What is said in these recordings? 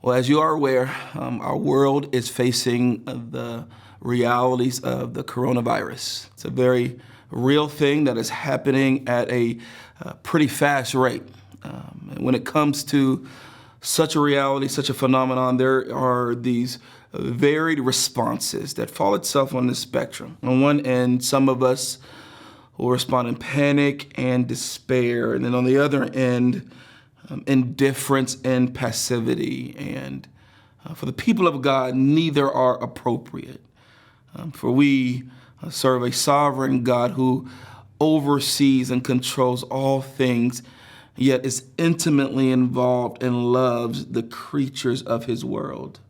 Well, as you are aware, our world is facing the realities of the coronavirus. It's a very real thing that is happening at a pretty fast rate. And when it comes to such a reality, such a phenomenon, there are these varied responses that fall itself on the spectrum. On one end, some of us will respond in panic and despair. And then on the other end, indifference and passivity. And for the people of God, neither are appropriate. For we serve a sovereign God who oversees and controls all things, yet is intimately involved and loves the creatures of his world.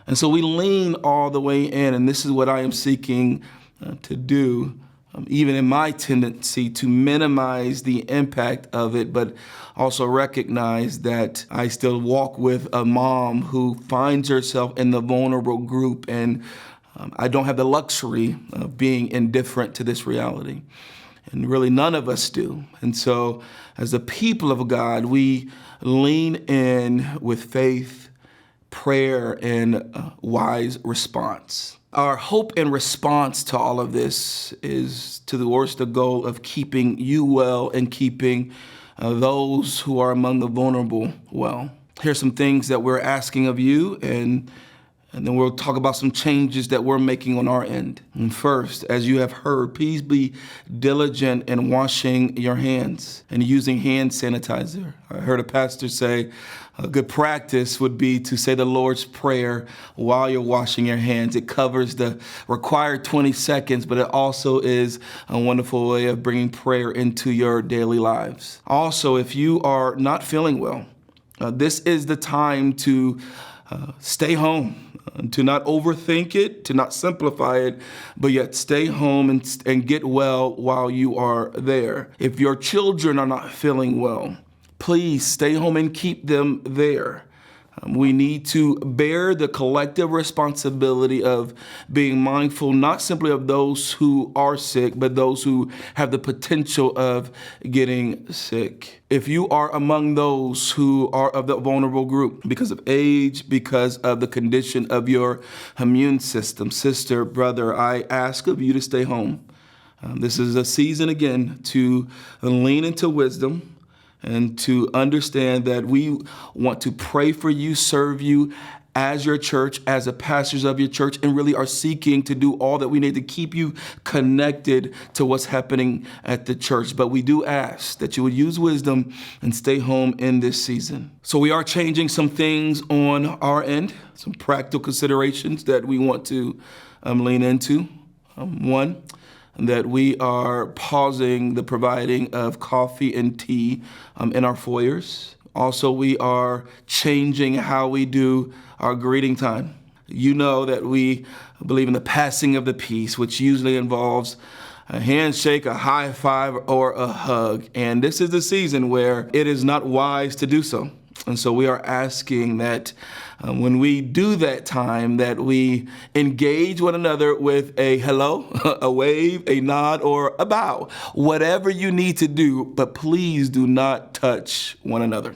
And so we lean all the way in, and this is what I am seeking to do, even in my tendency to minimize the impact of it, but also recognize that I still walk with a mom who finds herself in the vulnerable group, and I don't have the luxury of being indifferent to this reality. And really none of us do. And so as the people of God, we lean in with faith, prayer, and wise response. Our hope and response to all of this is towards the goal of keeping you well and keeping those who are among the vulnerable well. Here's some things that we're asking of you, and then we'll talk about some changes that we're making on our end. And first, as you have heard, please be diligent in washing your hands and using hand sanitizer. I heard a pastor say a good practice would be to say the Lord's Prayer while you're washing your hands. It covers the required 20 seconds, but it also is a wonderful way of bringing prayer into your daily lives. Also, if you are not feeling well, this is the time to stay home, to not overthink it, to not simplify it, but yet stay home and get well while you are there. If your children are not feeling well, please stay home and keep them there. We need to bear the collective responsibility of being mindful, not simply of those who are sick, but those who have the potential of getting sick. If you are among those who are of the vulnerable group because of age, because of the condition of your immune system, sister, brother, I ask of you to stay home. This is a season again to lean into wisdom and to understand that we want to pray for you, serve you as your church, as the pastors of your church, and really are seeking to do all that we need to keep you connected to what's happening at the church. But we do ask that you would use wisdom and stay home in this season. So we are changing some things on our end, some practical considerations that we want to lean into. One, that we are pausing the providing of coffee and tea in our foyers. Also, we are changing how we do our greeting time. You know that we believe in the passing of the peace, which usually involves a handshake, a high five, or a hug. And this is the season where it is not wise to do so. And so we are asking that when we do that time, that we engage one another with a hello, a wave, a nod, or a bow. Whatever you need to do, but please do not touch one another.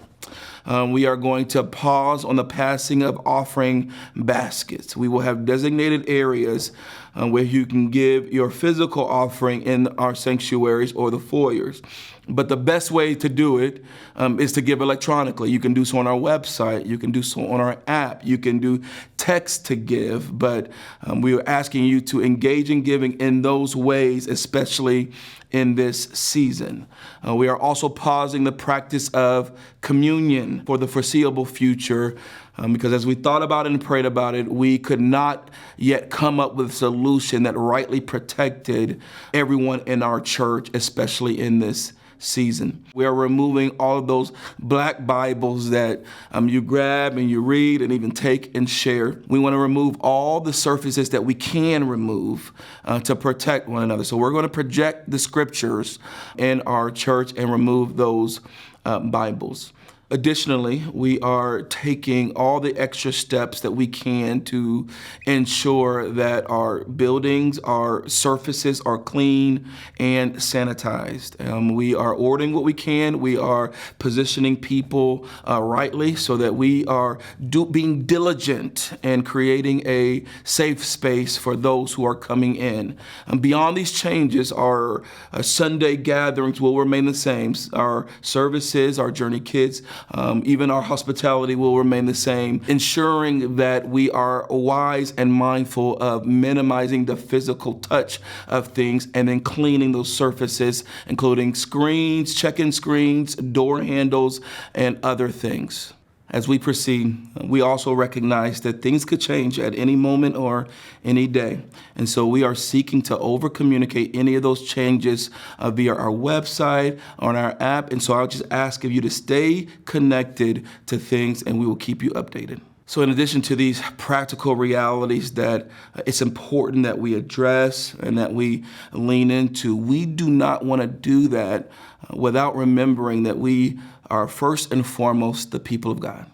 We are going to pause on the passing of offering baskets. We will have designated areas where you can give your physical offering in our sanctuaries or the foyers. But the best way to do it is to give electronically. You can do so on our website. You can do so on our app. You can do text to give. But we are asking you to engage in giving in those ways, especially in this season. We are also pausing the practice of communion for the foreseeable future because as we thought about it and prayed about it, we could not yet come up with a solution that rightly protected everyone in our church, especially in this season. We are removing all of those black Bibles that you grab and you read and even take and share. We want to remove all the surfaces that we can remove to protect one another. So we're going to project the scriptures in our church and remove those Bibles. Additionally, we are taking all the extra steps that we can to ensure that our buildings, our surfaces are clean and sanitized. We are ordering what we can. We are positioning people rightly so that we are being diligent and creating a safe space for those who are coming in. Beyond these changes, our Sunday gatherings will remain the same. Our services, our Journey Kids, even our hospitality will remain the same, ensuring that we are wise and mindful of minimizing the physical touch of things and then cleaning those surfaces, including screens, check-in screens, door handles, and other things. As we proceed, we also recognize that things could change at any moment or any day. And so we are seeking to over-communicate any of those changes via our website, on our app. And so I'll just ask of you to stay connected to things, and we will keep you updated. So in addition to these practical realities that it's important that we address and that we lean into, we do not want to do that without remembering that we are first and foremost the people of God.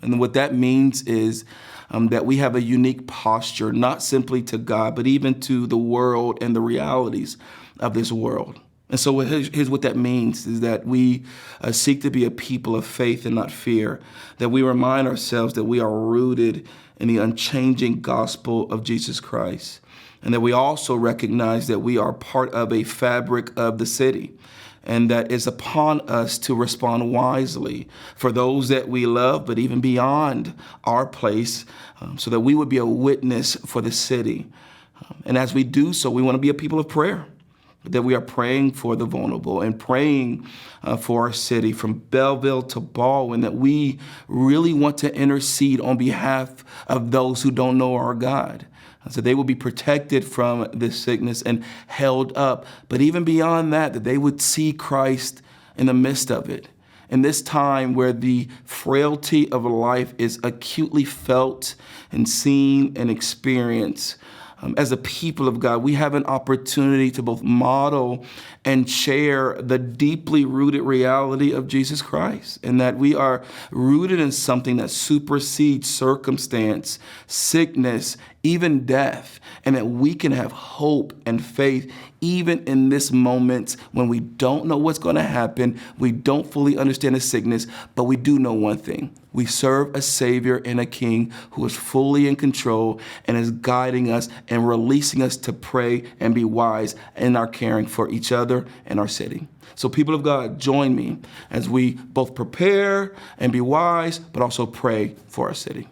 And what that means is that we have a unique posture, not simply to God, but even to the world and the realities of this world. And so here's what that means, is that we seek to be a people of faith and not fear, that we remind ourselves that we are rooted in the unchanging gospel of Jesus Christ, and that we also recognize that we are part of a fabric of the city, and that it's upon us to respond wisely for those that we love, but even beyond our place, so that we would be a witness for the city. And as we do so, we want to be a people of prayer, that we are praying for the vulnerable and praying for our city from Belleville to Baldwin, that we really want to intercede on behalf of those who don't know our God, so they will be protected from this sickness and held up. But even beyond that, that they would see Christ in the midst of it. In this time where the frailty of life is acutely felt and seen and experienced, as a people of God, we have an opportunity to both model and share the deeply rooted reality of Jesus Christ, and that we are rooted in something that supersedes circumstance, sickness, even death, and that we can have hope and faith even in this moment when we don't know what's going to happen, we don't fully understand the sickness, but we do know one thing. We serve a Savior and a King who is fully in control and is guiding us and releasing us to pray and be wise in our caring for each other and our city. So people of God, join me as we both prepare and be wise, but also pray for our city.